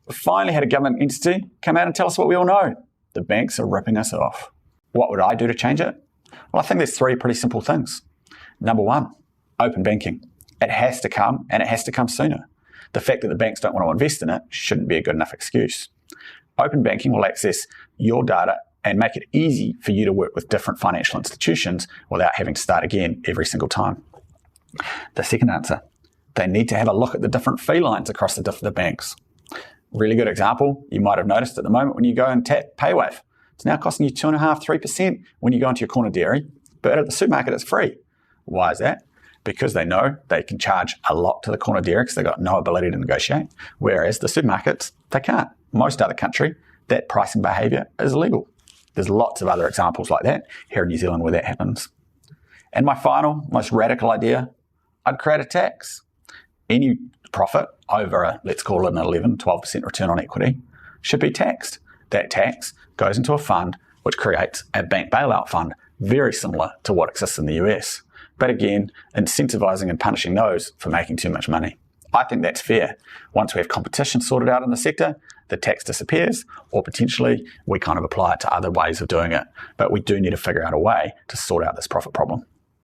We finally had a government entity come out and tell us what we all know. The banks are ripping us off. What would I do to change it? Well, I think there's three pretty simple things. Number one, open banking. It has to come, and it has to come sooner. The fact that the banks don't want to invest in it shouldn't be a good enough excuse. Open banking will access your data and make it easy for you to work with different financial institutions without having to start again every single time. The second answer, they need to have a look at the different fee lines across the banks. Really good example, you might have noticed at the moment when you go and tap PayWave. It's now costing you 2.5%, 3% when you go into your corner dairy, but at the supermarket it's free. Why is that? Because they know they can charge a lot to the corner dairy because they've got no ability to negotiate, whereas the supermarkets, they can't. Most other country, that pricing behaviour is illegal. There's lots of other examples like that here in New Zealand where that happens. And my final, most radical idea, I'd create a tax. Any profit over, let's call it an 11, 12% return on equity, should be taxed. That tax goes into a fund which creates a bank bailout fund, very similar to what exists in the US. But again, incentivising and punishing those for making too much money. I think that's fair. Once we have competition sorted out in the sector, the tax disappears, or potentially we kind of apply it to other ways of doing it. But we do need to figure out a way to sort out this profit problem.